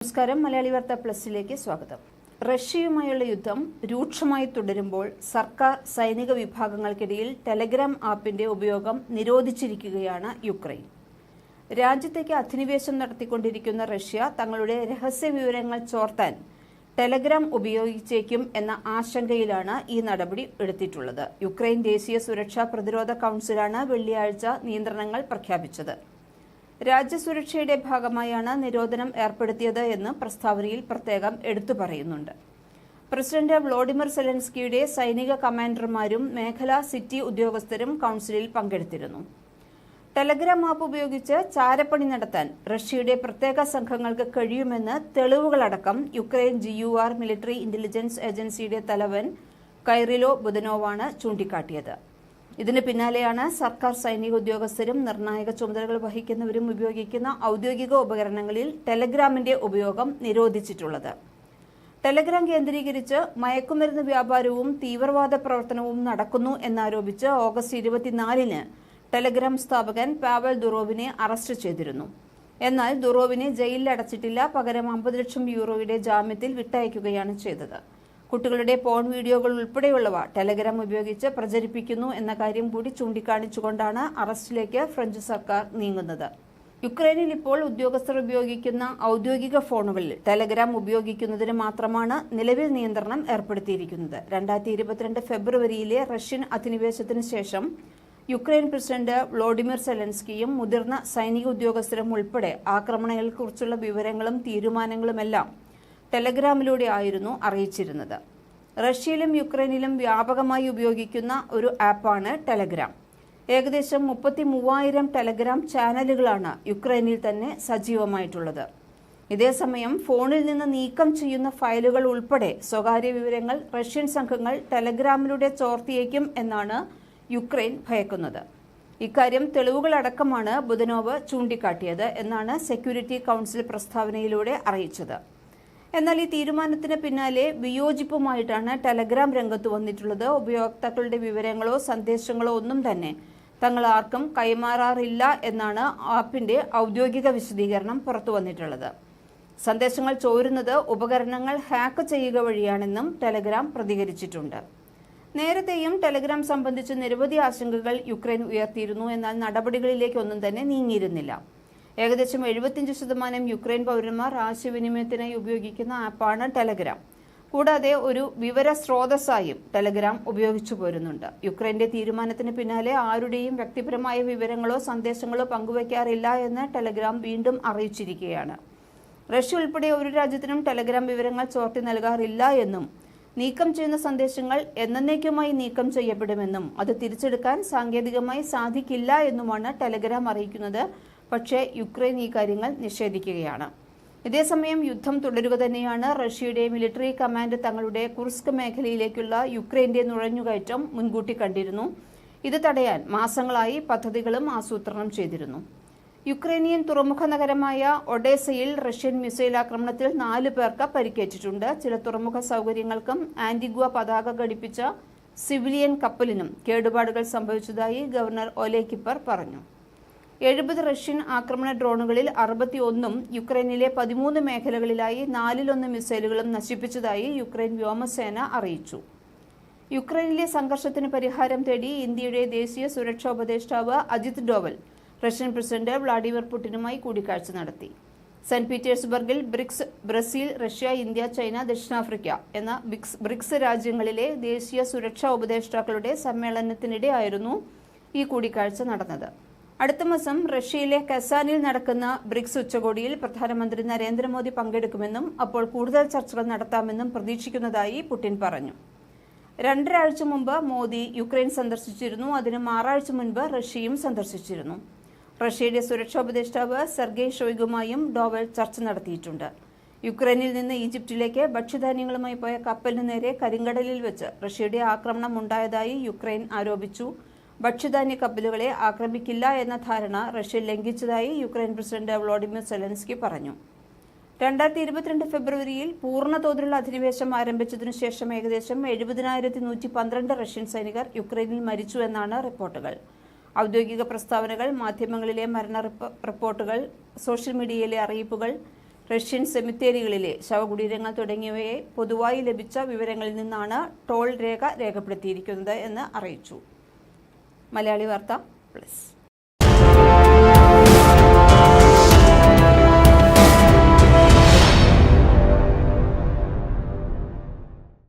നമസ്കാരം. മലയാളി വാർത്ത പ്ലസിലേക്ക് സ്വാഗതം. റഷ്യയുമായുള്ള യുദ്ധം രൂക്ഷമായി തുടരുമ്പോൾ സർക്കാർ സൈനിക വിഭാഗങ്ങൾക്കിടയിൽ ടെലഗ്രാം ആപ്പിന്റെ ഉപയോഗം നിരോധിച്ചിരിക്കുകയാണ് യുക്രൈൻ. രാജ്യത്തേക്ക് അധിനിവേശം നടത്തിക്കൊണ്ടിരിക്കുന്ന റഷ്യ തങ്ങളുടെ രഹസ്യ വിവരങ്ങൾ ചോർത്താൻ ടെലഗ്രാം ഉപയോഗിച്ചേക്കും എന്ന ആശങ്കയിലാണ് ഈ നടപടി എടുത്തിട്ടുള്ളത്. യുക്രൈൻ ദേശീയ സുരക്ഷാ പ്രതിരോധ കൌൺസിലാണ് വെള്ളിയാഴ്ച നിയന്ത്രണങ്ങൾ പ്രഖ്യാപിച്ചത്. രാജ്യസുരക്ഷയുടെ ഭാഗമായാണ് നിരോധനം ഏർപ്പെടുത്തിയത് എന്ന് പ്രസ്താവനയിൽ പ്രത്യേകം എടുത്തു പറയുന്നുണ്ട്. പ്രസിഡന്റ് വ്ളോഡിമിർ സെലൻസ്കിയുടെ സൈനിക കമാൻഡർമാരും മേഖലാ സിറ്റി ഉദ്യോഗസ്ഥരും കൌൺസിലിൽ പങ്കെടുത്തിരുന്നു. ടെലഗ്രാം ആപ്പ് ഉപയോഗിച്ച് ചാരപ്പണി നടത്താൻ റഷ്യയുടെ പ്രത്യേക സംഘങ്ങൾക്ക് കഴിയുമെന്ന് തെളിവുകളടക്കം യുക്രൈൻ GUR മിലിറ്ററി ഇന്റലിജൻസ് ഏജൻസിയുടെ തലവൻ കൈറിലോ ബുദനോവാണ് ചൂണ്ടിക്കാട്ടിയത്. ഇതിന് പിന്നാലെയാണ് സർക്കാർ സൈനിക ഉദ്യോഗസ്ഥരും നിർണായക ചുമതലകൾ വഹിക്കുന്നവരും ഉപയോഗിക്കുന്ന ഔദ്യോഗിക ഉപകരണങ്ങളിൽ ടെലഗ്രാമിന്റെ ഉപയോഗം നിരോധിച്ചിട്ടുള്ളത്. ടെലഗ്രാം കേന്ദ്രീകരിച്ച് മയക്കുമരുന്ന് വ്യാപാരവും തീവ്രവാദ പ്രവർത്തനവും നടക്കുന്നു എന്നാരോപിച്ച് ഓഗസ്റ്റ് 24-ന് ടെലഗ്രാം സ്ഥാപകൻ പാവൽ ദുറോവിനെ അറസ്റ്റ് ചെയ്തിരുന്നു. എന്നാൽ ദുറോവിനെ ജയിലിൽ അടച്ചിട്ടില്ല. പകരം 50 ലക്ഷം യൂറോയുടെ ജാമ്യത്തിൽ വിട്ടയക്കുകയാണ് ചെയ്തത്. കുട്ടികളുടെ പോൺ വീഡിയോകൾ ഉൾപ്പെടെയുള്ളവ ടെലഗ്രാം ഉപയോഗിച്ച് പ്രചരിപ്പിക്കുന്നു എന്ന കാര്യം കൂടി ചൂണ്ടിക്കാണിച്ചുകൊണ്ടാണ് അറസ്റ്റിലേക്ക് ഫ്രഞ്ച് സർക്കാർ നീങ്ങുന്നത്. യുക്രൈനിൽ ഇപ്പോൾ ഉദ്യോഗസ്ഥർ ഉപയോഗിക്കുന്ന ഔദ്യോഗിക ഫോണുകളിൽ ടെലഗ്രാം ഉപയോഗിക്കുന്നതിന് മാത്രമാണ് നിലവിൽ നിയന്ത്രണം ഏർപ്പെടുത്തിയിരിക്കുന്നത്. 2022 ഫെബ്രുവരിയിലെ റഷ്യൻ അധിനിവേശത്തിന് ശേഷം യുക്രൈൻ പ്രസിഡന്റ് വ്ളോഡിമിർ സെലൻസ്കിയും മുതിർന്ന സൈനിക ഉദ്യോഗസ്ഥരും ഉൾപ്പെടെ ആക്രമണങ്ങളെക്കുറിച്ചുള്ള വിവരങ്ങളും തീരുമാനങ്ങളുമെല്ലാം ടെലഗ്രാമിലൂടെ ആയിരുന്നു അറിയിച്ചിരുന്നത്. റഷ്യയിലും യുക്രൈനിലും വ്യാപകമായി ഉപയോഗിക്കുന്ന ഒരു ആപ്പാണ് ടെലഗ്രാം. ഏകദേശം 33,000 ടെലഗ്രാം ചാനലുകളാണ് യുക്രൈനിൽ തന്നെ സജീവമായിട്ടുള്ളത്. ഇതേസമയം ഫോണിൽ നിന്ന് നീക്കം ചെയ്യുന്ന ഫയലുകൾ ഉൾപ്പെടെ സ്വകാര്യ വിവരങ്ങൾ റഷ്യൻ സംഘങ്ങൾ ടെലഗ്രാമിലൂടെ ചോർത്തിയേക്കും എന്നാണ് യുക്രൈൻ ഭയക്കുന്നത്. ഇക്കാര്യം തെളിവുകളടക്കമാണ് ബുദനോവ് ചൂണ്ടിക്കാട്ടിയത് എന്നാണ് സെക്യൂരിറ്റി കൌൺസിൽ പ്രസ്താവനയിലൂടെ അറിയിച്ചത്. എന്നാൽ ഈ തീരുമാനത്തിന് പിന്നാലെ വിയോജിപ്പുമായിട്ടാണ് ടെലഗ്രാം രംഗത്ത് വന്നിട്ടുള്ളത്. ഉപയോക്താക്കളുടെ വിവരങ്ങളോ സന്ദേശങ്ങളോ ഒന്നും തന്നെ തങ്ങൾ ആർക്കും കൈമാറാറില്ല എന്നാണ് ആപ്പിന്റെ ഔദ്യോഗിക വിശദീകരണം പുറത്തു വന്നിട്ടുള്ളത്. സന്ദേശങ്ങൾ ചോരുന്നത് ഉപകരണങ്ങൾ ഹാക്ക് ചെയ്യുക വഴിയാണെന്നും ടെലഗ്രാം പ്രതികരിച്ചിട്ടുണ്ട്. നേരത്തെയും ടെലഗ്രാം സംബന്ധിച്ച് നിരവധി ആശങ്കകൾ യുക്രൈൻ ഉയർത്തിയിരുന്നു. എന്നാൽ നടപടികളിലേക്കൊന്നും തന്നെ നീങ്ങിയിരുന്നില്ല. ഏകദേശം 75% യുക്രൈൻ പൗരന്മാർ ആശയവിനിമയത്തിനായി ഉപയോഗിക്കുന്ന ആപ്പാണ് ടെലഗ്രാം. കൂടാതെ ഒരു വിവര സ്രോതസ്സായും ടെലഗ്രാം ഉപയോഗിച്ചു പോരുന്നുണ്ട്. യുക്രൈന്റെ തീരുമാനത്തിന് പിന്നാലെ ആരുടെയും വ്യക്തിപരമായ വിവരങ്ങളോ സന്ദേശങ്ങളോ പങ്കുവയ്ക്കാറില്ല എന്ന് ടെലഗ്രാം വീണ്ടും അറിയിച്ചിരിക്കുകയാണ്. റഷ്യ ഉൾപ്പെടെ ഒരു രാജ്യത്തിനും ടെലഗ്രാം വിവരങ്ങൾ ചോർത്തി നൽകാറില്ല എന്നും നീക്കം ചെയ്യുന്ന സന്ദേശങ്ങൾ എന്നേക്കുമായി നീക്കം ചെയ്യപ്പെടുമെന്നും അത് തിരിച്ചെടുക്കാൻ സാങ്കേതികമായി സാധിക്കില്ല എന്നുമാണ് ടെലഗ്രാം അറിയിക്കുന്നത്. പക്ഷേ യുക്രൈൻ ഈ കാര്യങ്ങൾ നിഷേധിക്കുകയാണ്. ഇതേസമയം യുദ്ധം തുടരുക തന്നെയാണ്. റഷ്യയുടെ മിലിറ്ററി കമാൻഡ് തങ്ങളുടെ കുർസ്ക് മേഖലയിലേക്കുള്ള യുക്രൈന്റെ നുഴഞ്ഞുകയറ്റം മുൻകൂട്ടി കണ്ടിരുന്നു. ഇത് തടയാൻ മാസങ്ങളായി പദ്ധതികളും ആസൂത്രണം ചെയ്തിരുന്നു. യുക്രൈനിയൻ തുറമുഖ നഗരമായ ഒഡേസയിൽ റഷ്യൻ മിസൈൽ ആക്രമണത്തിൽ 4 പേർക്ക് പരിക്കേറ്റിട്ടുണ്ട്. ചില തുറമുഖ സൗകര്യങ്ങൾക്കും ആന്റിഗ്വ പതാക ഘടിപ്പിച്ച സിവിലിയൻ കപ്പലിനും കേടുപാടുകൾ സംഭവിച്ചതായി ഗവർണർ ഒലെ കിപ്പർ പറഞ്ഞു. 70 റഷ്യൻ ആക്രമണ ഡ്രോണുകളിൽ 61 യുക്രൈനിലെ 13 മേഖലകളിലായി 4-1 മിസൈലുകളും നശിപ്പിച്ചതായി യുക്രൈൻ വ്യോമസേന അറിയിച്ചു. യുക്രൈനിലെ സംഘർഷത്തിന് പരിഹാരം തേടി ഇന്ത്യയുടെ ദേശീയ സുരക്ഷാ ഉപദേഷ്ടാവ് Ajit Doval Russian president Vladimir പുടിനുമായി കൂടിക്കാഴ്ച നടത്തി. സെന്റ് പീറ്റേഴ്സ്ബർഗിൽ ബ്രസീൽ, റഷ്യ, ഇന്ത്യ, ചൈന, ദക്ഷിണാഫ്രിക്ക എന്ന ബ്രിക്സ് രാജ്യങ്ങളിലെ ദേശീയ സുരക്ഷാ ഉപദേഷ്ടാക്കളുടെ സമ്മേളനത്തിനിടെയായിരുന്നു ഈ കൂടിക്കാഴ്ച നടന്നത്. അടുത്ത മാസം റഷ്യയിലെ കസാനിൽ നടക്കുന്ന ബ്രിക്സ് ഉച്ചകോടിയിൽ പ്രധാനമന്ത്രി നരേന്ദ്രമോദി പങ്കെടുക്കുമെന്നും അപ്പോൾ കൂടുതൽ ചർച്ചകൾ നടത്താമെന്നും പ്രതീക്ഷിക്കുന്നതായി പുടിൻ പറഞ്ഞു. 2 ആഴ്ച മുമ്പ് മോദി യുക്രൈൻ സന്ദർശിച്ചിരുന്നു. അതിന് 6 ആഴ്ച മുൻപ് റഷ്യയും സന്ദർശിച്ചിരുന്നു. റഷ്യയുടെ സുരക്ഷാ ഉപദേഷ്ടാവ് സെർഗെയ് ഷോയ്ഗുമായും ഡോവൽ ചർച്ച നടത്തിയിട്ടുണ്ട്. യുക്രൈനിൽ നിന്ന് ഈജിപ്തിലേക്ക് ഭക്ഷ്യധാന്യങ്ങളുമായി പോയ കപ്പലിന് നേരെ കരിങ്കടലിൽ വെച്ച് റഷ്യയുടെ ആക്രമണം ഉണ്ടായതായി യുക്രൈൻ ആരോപിച്ചു. ഭക്ഷ്യധാന്യ കപ്പലുകളെ ആക്രമിക്കില്ല എന്ന ധാരണ റഷ്യ ലംഘിച്ചതായി യുക്രൈൻ പ്രസിഡന്റ് വ്ളോഡിമിർ സെലൻസ്കി പറഞ്ഞു. 2022 ഫെബ്രുവരിയിൽ പൂർണ്ണ തോതിലുള്ള അധിനിവേശം ആരംഭിച്ചതിനു ശേഷം ഏകദേശം 70,112 റഷ്യൻ സൈനികർ യുക്രൈനിൽ മരിച്ചു എന്നാണ് റിപ്പോർട്ടുകൾ. ഔദ്യോഗിക പ്രസ്താവനകൾ, മാധ്യമങ്ങളിലെ മരണ റിപ്പോർട്ടുകൾ, സോഷ്യൽ മീഡിയയിലെ അറിയിപ്പുകൾ, റഷ്യൻ സെമിത്തേരികളിലെ ശവകുടീരങ്ങൾ തുടങ്ങിയവയെ പൊതുവായി ലഭിച്ച വിവരങ്ങളിൽ നിന്നാണ് ടോൾ രേഖ രേഖപ്പെടുത്തിയിരിക്കുന്നത് എന്ന് അറിയിച്ചു. മലയാളി വാർത്ത പ്ലസ്.